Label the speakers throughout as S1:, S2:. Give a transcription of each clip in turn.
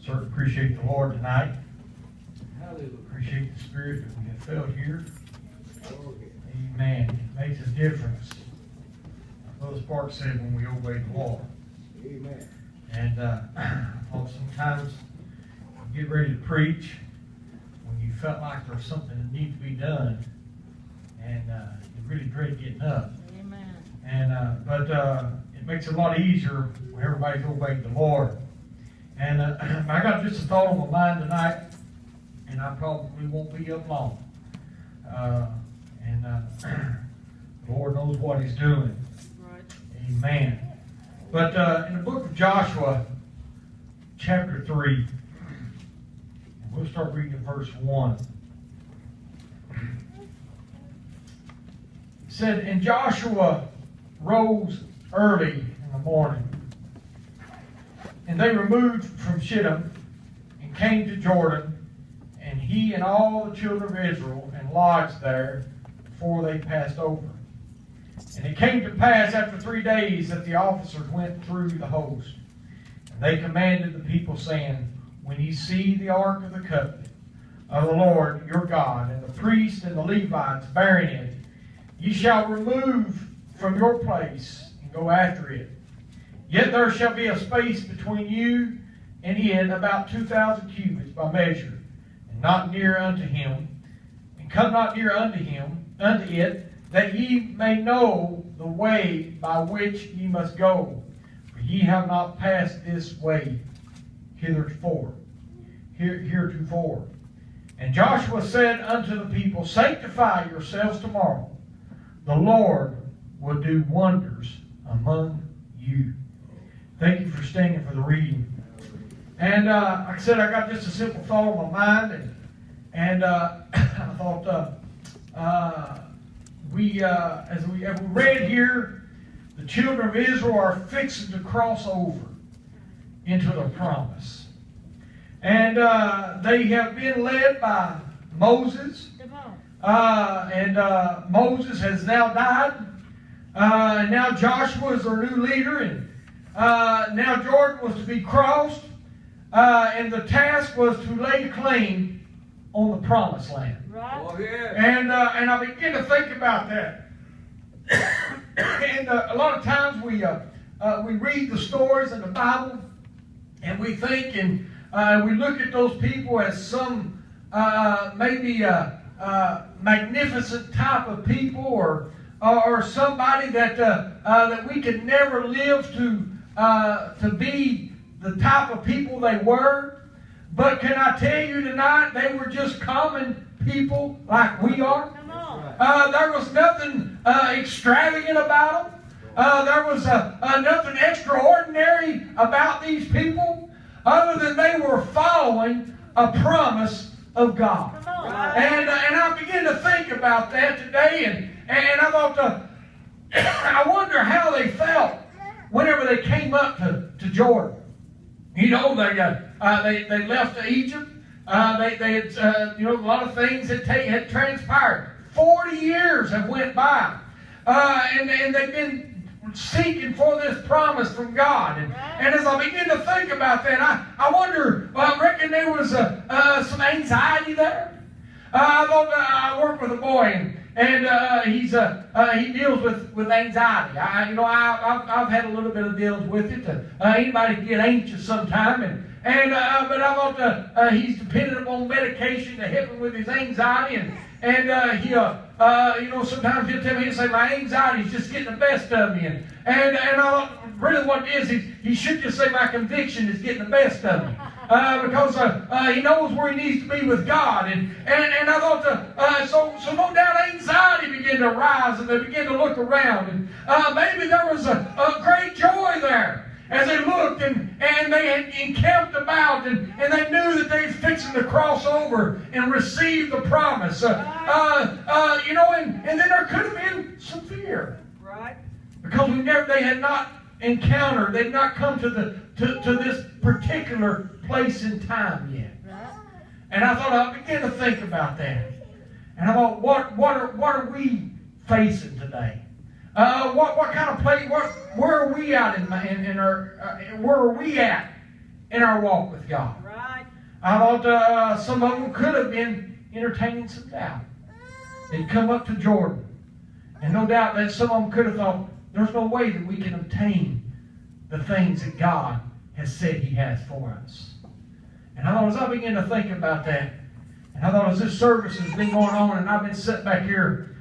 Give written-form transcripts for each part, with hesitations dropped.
S1: Certainly appreciate the Lord tonight.
S2: Hallelujah.
S1: Appreciate the spirit that we have felt here.
S2: Oh, yeah.
S1: Amen. It makes a difference. Brother Sparks said when we obey the law.
S2: Amen.
S1: And I thought sometimes you get ready to preach when you felt like there's something that needs to be done, and you really dread getting up.
S3: Amen.
S1: And but it makes it a lot easier when everybody's obeying the Lord. And I got just a thought on my mind tonight, and I probably won't be up long. The Lord knows what He's doing.
S3: Right.
S1: Amen. But in the book of Joshua, chapter 3, we'll start reading at verse 1. It said, "And Joshua rose early in the morning, and they removed from Shittim, and came to Jordan, and he and all the children of Israel, and lodged there before they passed over. And it came to pass after 3 days that the officers went through the host. And they commanded the people, saying, When ye see the ark of the covenant of the Lord your God, and the priests and the Levites bearing it, ye shall remove from your place, and go after it. Yet there shall be a space between you and it about 2,000 cubits by measure, and not near unto him, and come not near unto it, that ye may know the way by which ye must go. For ye have not passed this way heretofore. And Joshua said unto the people, Sanctify yourselves tomorrow. The Lord will do wonders among you." Thank you for standing for the reading. And like I said, I got just a simple thought on my mind, and I thought as we read here, the children of Israel are fixing to cross over into the promise. And they have been led by Moses. And Moses has now died. And now Joshua is their new leader. And now Jordan was to be crossed. And the task was to lay claim on the promised land.
S3: Right.
S2: Oh, yeah.
S1: And I begin to think about that. And a lot of times we read the stories in the Bible, and we think and we look at those people as some maybe magnificent type of people, or somebody that we could never live to be the type of people they were. But can I tell you tonight, they were just common people like we are.
S3: Come on.
S1: There was nothing extravagant about them. There was nothing extraordinary about these people, other than they were following a promise of God.
S3: Come on.
S1: And I began to think about that today, and I thought, I wonder how they felt whenever they came up to Jordan. You know, they left Egypt. They had, a lot of things had transpired. 40 years have went by, and they've been seeking for this promise from God. And as I begin to think about that, I wonder. I reckon there was some anxiety there. I work with a boy, and he deals with anxiety. I've had a little bit of deals with it. Anybody can get anxious sometime, but I thought he's dependent upon medication to help him with his anxiety, and sometimes he'll tell me, he'll say, my anxiety is just getting the best of me, and I thought, really what it is, he should just say my conviction is getting the best of me. Because he knows where he needs to be with God. And I thought, so no doubt anxiety began to rise, and they began to look around. And maybe there was a great joy there as they looked, and they had encamped about, and they knew that they were fixing to cross over and receive the promise. And then there could have been some fear.
S3: Right.
S1: Because they had not encountered, they'd not come to this particular place in time yet.
S3: Right.
S1: And I thought, I began to think about that. And I thought, what are we facing today? What kind of place? Where are we at where are we at in our walk with God?
S3: Right.
S1: I thought some of them could have been entertaining some doubt. They'd come up to Jordan. And no doubt that some of them could have thought, there's no way that we can obtain the things that God has said He has for us. And I thought as I began to think about that, and I thought as this service has been going on, and I've been sitting back here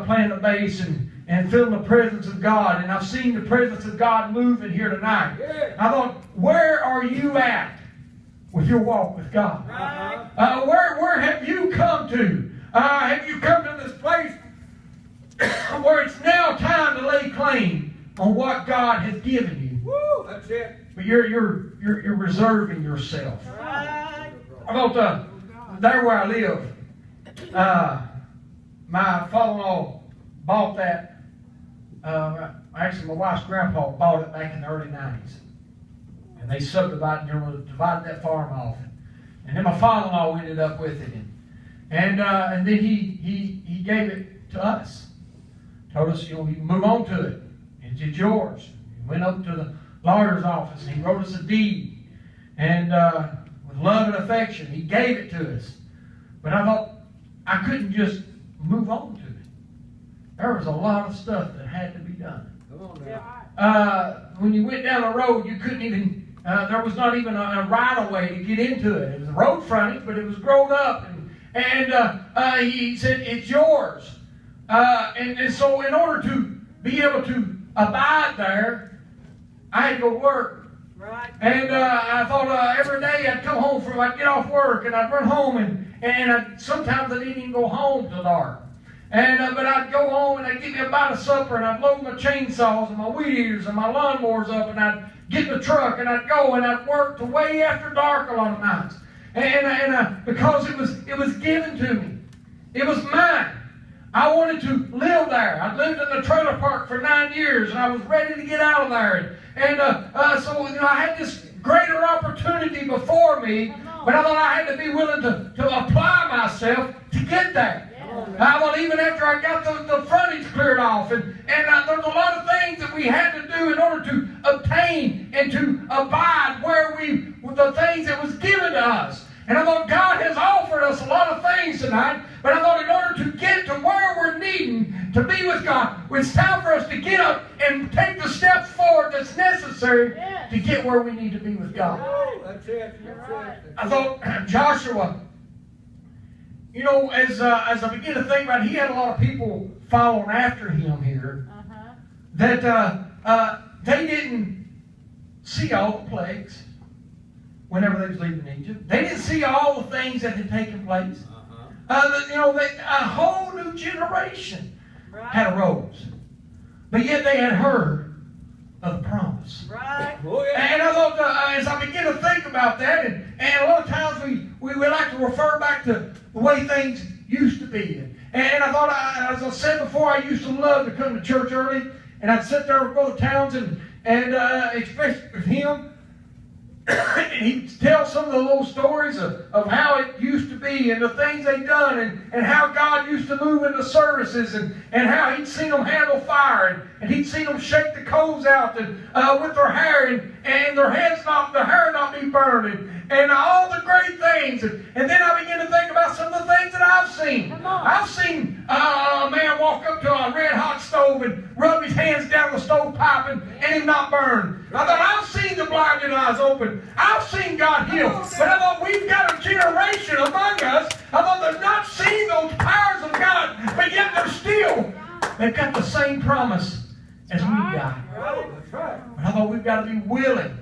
S1: playing the bass and feeling the presence of God, and I've seen the presence of God moving here tonight.
S2: Yeah.
S1: I thought, where are you at with your walk with God?
S2: Uh-huh.
S1: Where have you come to? Have you come to this place where it's now time to lay claim on what God has given you?
S2: Woo, that's it.
S1: But you're reserving yourself. I thought there where I live, my father-in-law bought that. Actually, my wife's grandpa bought it back in the early 90s. And they divided that farm off. And then my father-in-law ended up with it. And then he gave it to us. Told us, you can move on to it. It's yours. He went up to the lawyer's office and he wrote us a deed. And with love and affection, he gave it to us. But I thought I couldn't just move on to it. There was a lot of stuff that had to be done.
S2: Come on now.
S1: When you went down the road, you couldn't even, there was not even a right-of-way to get into it. It was a road frontage, but it was grown up. And he said, it's yours. And so in order to be able to abide there, I had to go work.
S3: Right.
S1: And I thought every day I'd come home I'd get off work and I'd run home and sometimes I didn't even go home till dark. And but I'd go home and I'd get me a bite of supper and I'd load my chainsaws and my weed eaters and my lawnmowers up and I'd get in the truck and I'd go and I'd work till way after dark a lot of nights. And because it was given to me. It was mine. I wanted to live there. I'd lived in the trailer park for 9 years and I was ready to get out of there. And so I had this greater opportunity before me, but I thought I had to be willing to apply myself to get there. I thought even after I got the frontage cleared off, and there's a lot of things that we had to do in order to obtain and to abide with the things that was given to us. And I thought God has offered us a lot of things tonight, but I thought in order to get to where we're needing to be with God, it's time for us to get up and take the steps forward that's necessary to get where we need to be with God.
S2: Oh, that's it. That's it.
S1: I thought Joshua, as I begin to think about it, he had a lot of people following after him here that they didn't see all the plagues whenever they was leaving Egypt. They didn't see all the things that had taken place. A whole new generation had arose. But yet they had heard of the promise.
S3: Right.
S2: Oh, yeah.
S1: And I thought, as I begin to think about that, and a lot of times we like to refer back to the way things used to be. And I thought, as I said before, I used to love to come to church early, and I'd sit there with Brother Townsend, and especially with him, and he'd tell some of the little stories of how it used to be and the things they'd done and how God used to move in the services and how he'd seen them handle fire and he'd seen them shake the coals out and with their hair and their hair not be burned and all the great things. And then I began to think about some of the things that I've seen. I've seen a man walk up to a red hot stove and rub his hands down the stove pipe and him not burn. I thought, I've seen the blinded eyes open. I've seen God heal. But I thought, we've got a generation among us. I thought they've not seen those powers of God, but yet they've got the same promise as we've got.
S2: Oh, that's right.
S1: But I thought we've got to be willing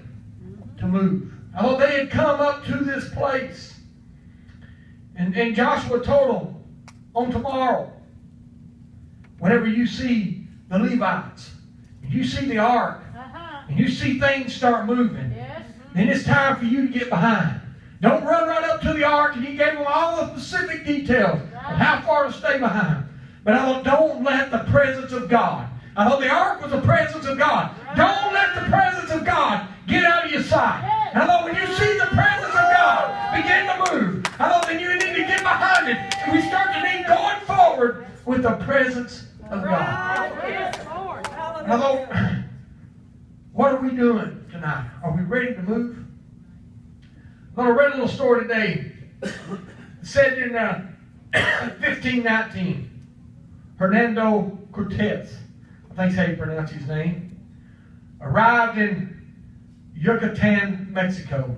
S1: to move. I thought they had come up to this place. And Joshua told them, on tomorrow, whenever you see the Levites, and you see the ark, and you see things start moving, then it's time for you to get behind. Don't run right up to the ark, and he gave them all the specific details of how far to stay behind. But I thought, don't let the presence of God. I thought the ark was the presence of God. Don't let the presence of God get out of your sight. And I thought when you see the presence of God begin to move, I thought then you need to get behind it. And we start to need going forward with the presence of God. And I thought, what are we doing tonight? Are we ready to move? going to read a little story today. It said in 1519, Hernando Cortez, I think that's how you pronounce his name, arrived in Yucatan, Mexico.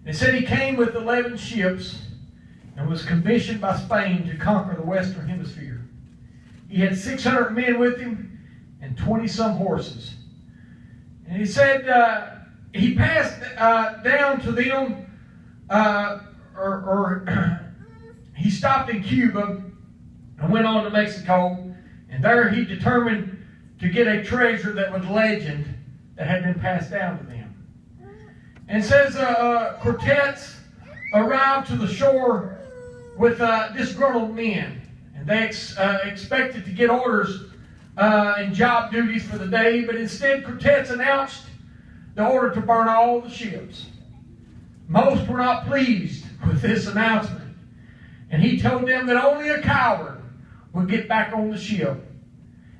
S1: It said he came with 11 ships and was commissioned by Spain to conquer the Western Hemisphere. He had 600 men with him and 20-some horses. And he said he passed down to them, he stopped in Cuba and went on to Mexico, and there he determined to get a treasure that was legend that had been passed down to them. And it says Cortez arrived to the shore with disgruntled men, and they expected to get orders and job duties for the day, but instead Cortez announced the order to burn all the ships. Most were not pleased with this announcement, and he told them that only a coward would get back on the ship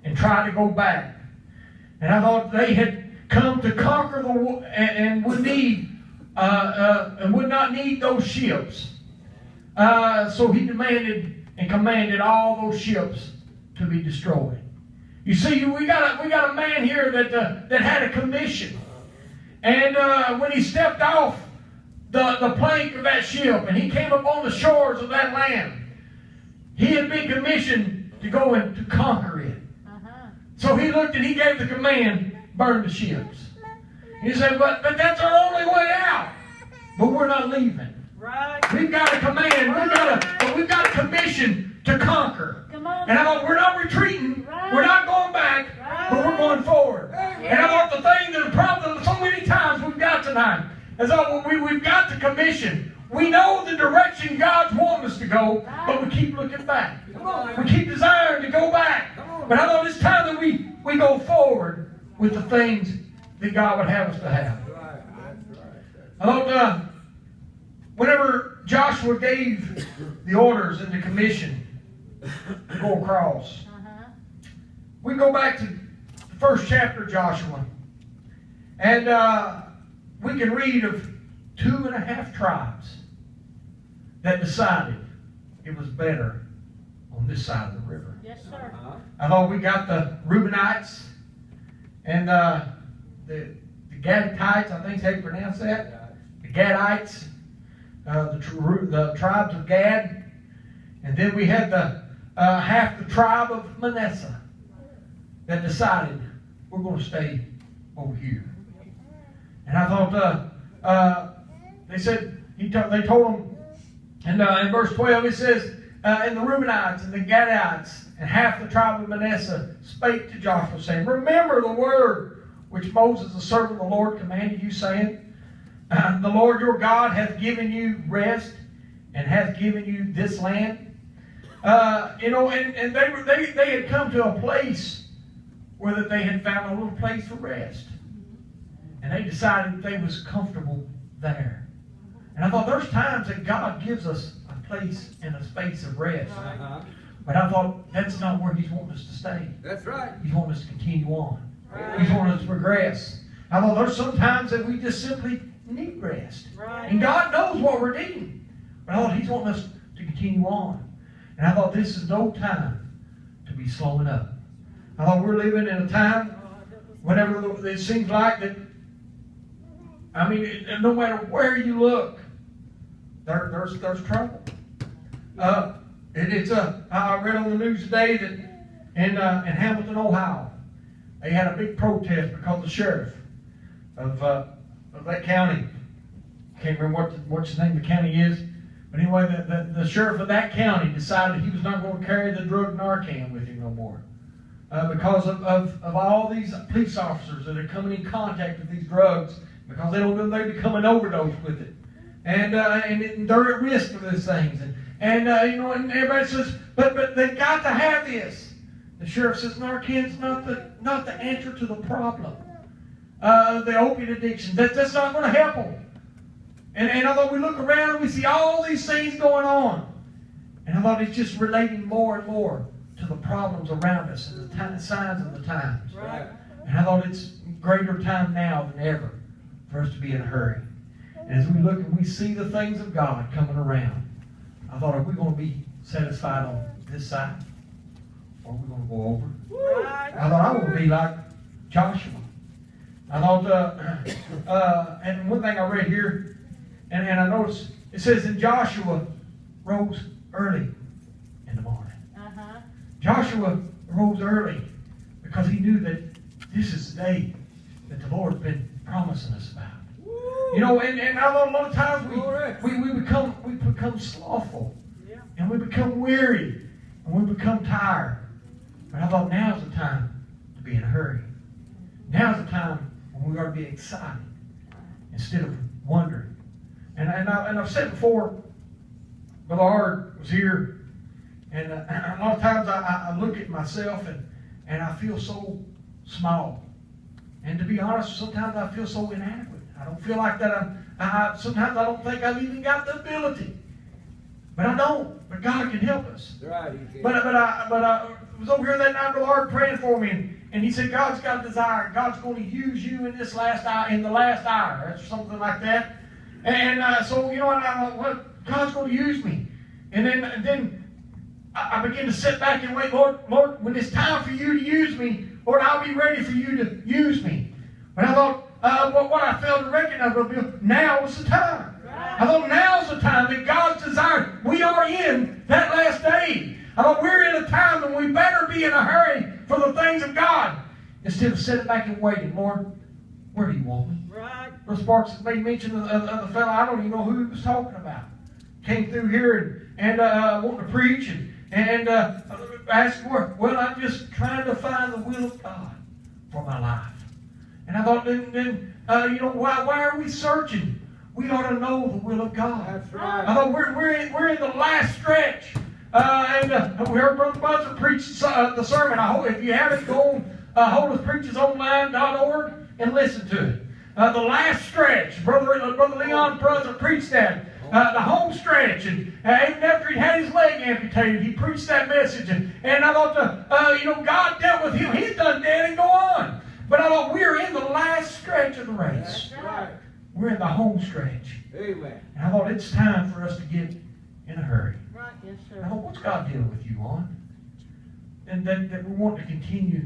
S1: and try to go back. And I thought they had come to conquer the and would need and would not need those ships. So he demanded and commanded all those ships to be destroyed. You see, we got a man here that had a commission, and when he stepped off the plank of that ship and he came up on the shores of that land, he had been commissioned to go and to conquer it. So he looked and he gave the command, burn the ships. He said, but that's our only way out. But we're not leaving.
S3: Right.
S1: We've got a command. We've got a commission to conquer.
S3: Come on.
S1: And I thought, we're not retreating.
S3: Right.
S1: We're not going back.
S3: Right.
S1: But we're going forward.
S3: Yeah.
S1: And I thought the problem so many times we've got tonight is that we've got the commission. We know the direction God's wanting us to go, but we keep looking back. We keep desiring to go back. But I thought it's time that we go forward with the things that God would have us to have. I thought whenever Joshua gave the orders and the commission to go across, we go back to the first chapter of Joshua, and we can read of 2.5 tribes that decided it was better on this side of the river.
S3: Yes, sir.
S1: I thought we got the Reubenites and the Gadites, I think is how you pronounce that. The Gadites, the tribes of Gad. And then we had the half the tribe of Manasseh that decided we're going to stay over here. And I thought they said they told them, and in verse 12 it says, and the Reubenites and the Gadites and half the tribe of Manasseh spake to Joshua, saying, remember the word which Moses the servant of the Lord commanded you, saying, the Lord your God hath given you rest and hath given you this land. And they had come to a place where that they had found a little place for rest. And they decided they was comfortable there. And I thought there's times that God gives us a place and a space of rest. But I thought that's not where He's wanting us to stay.
S2: That's right.
S1: He's wanting us to continue on. He's wanting us to progress. I thought there's some times that we just simply need rest.
S3: Right.
S1: And God knows what we're needing. But I thought He's wanting us to continue on. And I thought this is no time to be slowing up. I thought we're living in a time whenever it seems like that, I mean, no matter where you look, there's trouble. I read on the news today that in Hamilton, Ohio, they had a big protest because the sheriff of that county, I can't remember what the name of the county is, but anyway, the sheriff of that county decided he was not going to carry the drug Narcan with him no more. Because of all these police officers that are coming in contact with these drugs, because they don't know they become an overdose with it, and they're at risk for these things, and everybody says, but they got to have this. The sheriff says Narcan's not the answer to the problem. The opiate addiction, that's not going to help them. And although we look around and we see all these things going on, and I thought it's just relating more and more to the problems around us and the signs of the times.
S3: Right.
S1: And I thought it's greater time now than ever for us to be in a hurry. And as we look and we see the things of God coming around, I thought, are we going to be satisfied on this side? Or are we going to go over?
S3: Right.
S1: I thought I want to be like Joshua. I thought, and one thing I read here, and I noticed, it says that Joshua rose early in the morning.
S3: Uh-huh.
S1: Joshua rose early because he knew that this is the day that the Lord's been promising us about. You know, and I know a lot of times we become slothful,
S3: Yeah.
S1: and we become weary, and we become tired. But I thought now's the time to be in a hurry. Now's the time when we ought to be excited instead of wondering. And I've said before, Brother Art was here, and a lot of times I look at myself and I feel so small. And to be honest, sometimes I feel so inadequate. I don't feel like that sometimes I don't think I've even got the ability. But I don't. But God can help us.
S2: Right.
S1: But I was over here that night, Brother Art praying for me, and he said, God's got a desire. God's going to use you in this last hour, in the last hour, or something like that. And so, you know, well, God's going to use me. And then I began to sit back and wait, Lord, when it's time for you to use me, Lord, I'll be ready for you to use me. But I thought, what I failed to recognize, Brother Bill, now is the time. I thought now's the time that God's desire. We are in that last day. I thought we're in a time when we better be in a hurry for the things of God instead of sitting back and waiting. Lord, where do you want me?
S3: Right.
S1: Brother Sparks made mention of the fellow, I don't even know who he was talking about. Came through here and wanting to preach and asked for, well, I'm just trying to find the will of God for my life. And I thought, then you know, why are we searching? We ought to know the will of God.
S2: That's right.
S1: I thought we're in the last stretch. We heard Brother Buzzer preach the sermon. I hope if you haven't, go on holduspreachesonline.org and listen to it. The last stretch. Brother Leon Buzzer preached that. The home stretch. And even after he had his leg amputated, he preached that message. And I thought, you know, God dealt with him. He's done dead and go on. But I thought we're in the last stretch of the race.
S2: That's right.
S1: We're in the home stretch.
S2: Amen.
S1: And I thought it's time for us to get in a hurry.
S3: Right. Yes,
S1: I
S3: sir.
S1: thought, what's God dealing with you on? And that we want to continue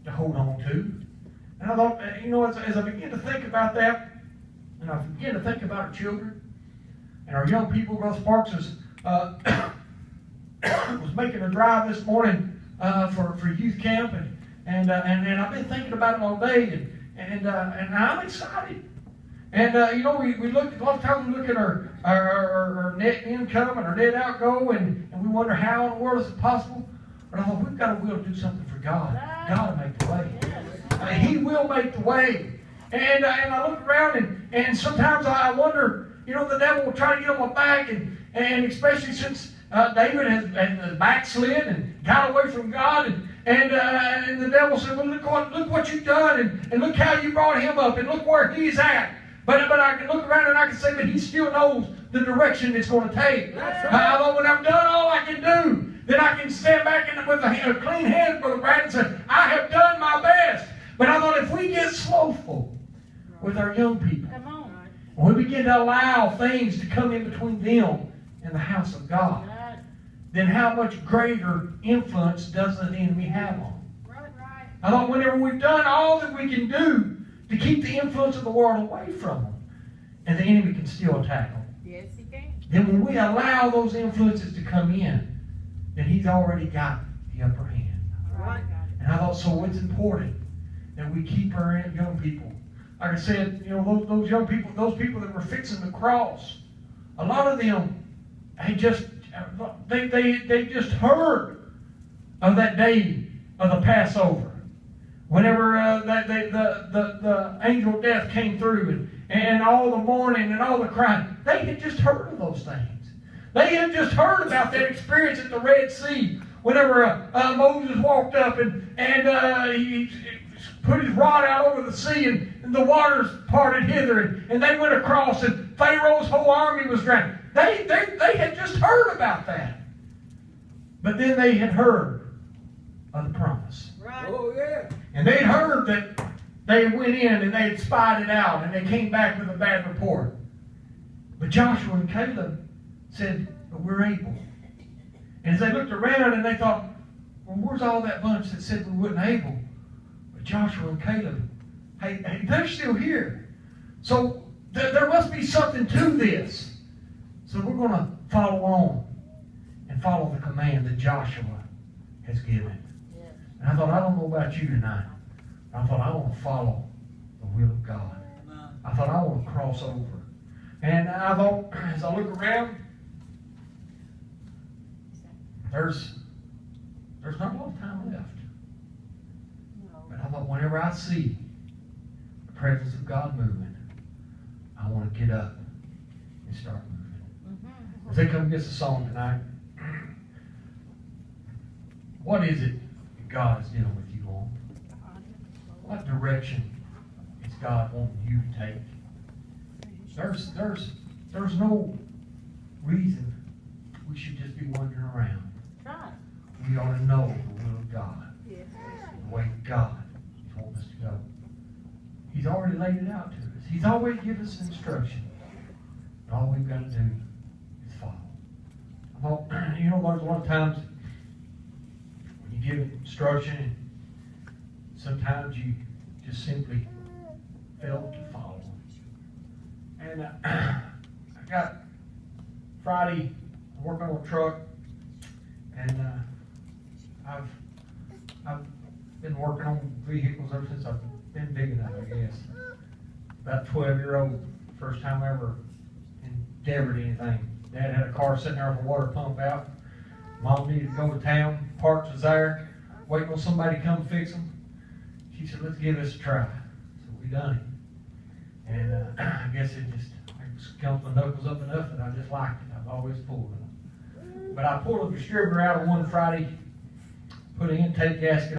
S1: to hold on to. And I thought, you know, as I began to think about that, and I began to think about our children and our young people, Brother Sparks was making a drive this morning for youth camp, and I've been thinking about it all day, and I'm excited. And you know, we look a lot of times we look at our net income and our net outgo, and we wonder how in the world is it possible. But I thought we've got to will to do something for God. God will make the way. He will make the way. And I look around and sometimes I wonder, you know, the devil will try to get on my back, and especially since David has backslid and got away from God, and the devil said, well, look what you've done, and look how you brought him up, and look where he's at. But I can look around and I can say, but he still knows the direction it's going to take.
S2: Right.
S1: When I've done all I can do, then I can stand back with a clean hand, Brother Brad, and say, I have done my best. But I thought if we get slothful with our young people,
S3: Come on.
S1: when we begin to allow things to come in between them and the house of God,
S3: Right.
S1: then how much greater influence does the enemy have on them?
S3: Right.
S1: I thought whenever we've done all that we can do to keep the influence of the world away from them, and the enemy can still attack them,
S3: Yes, he can.
S1: then when we allow those influences to come in, then he's already got the upper hand.
S3: Right.
S1: And I thought, so it's important that we keep our young people. Like I said, you know, those young people, those people that were fixing the cross, a lot of them, they just heard of that day of the Passover. Whenever the angel of death came through, and all the mourning and all the crying, they had just heard of those things. They had just heard about that experience at the Red Sea. Whenever Moses walked up and he put his rod out over the sea, and the waters parted hither, and they went across, and Pharaoh's whole army was drowned. They had just heard about that. But then they had heard of the promise.
S3: Right.
S2: Oh, yeah.
S1: And they'd heard that they went in and they had spied it out, and they came back with a bad report. But Joshua and Caleb said, but we're able. And as they looked around and they thought, well, where's all that bunch that said we wasn't able? But Joshua and Caleb, hey, they're still here. So there must be something to this. So we're going to follow on and follow the command that Joshua has given.
S3: Yes.
S1: And I thought, I don't know about you tonight. I thought, I want to follow the will of God. I thought, I want to cross over. And I thought, as I look around, there's not a lot of time left. But I thought, whenever I see the presence of God moving, I want to get up and start moving. As they come against the song tonight, what is it that God is dealing with you on? What direction is God wanting you to take? There's no reason we should just be wandering around. We ought to know the will of God, the way God is wanting us to go. He's already laid it out to us. He's always given us instruction. And all we've got to do is follow. Well, there's a lot of times when you give instruction, sometimes you just simply fail to follow. And I got Friday working on a truck, and I've been working on vehicles ever since I've been big enough, I guess. About 12-year-old, first time I ever endeavored anything. Dad had a car sitting there with a water pump out. Mom needed to go to town. Parts was there, waiting on somebody to come fix them. She said, let's give this a try. So we done it. And I guess I skunked my knuckles up enough that I just liked it. I've always pulled them. But I pulled a distributor out of one Friday, put an intake gasket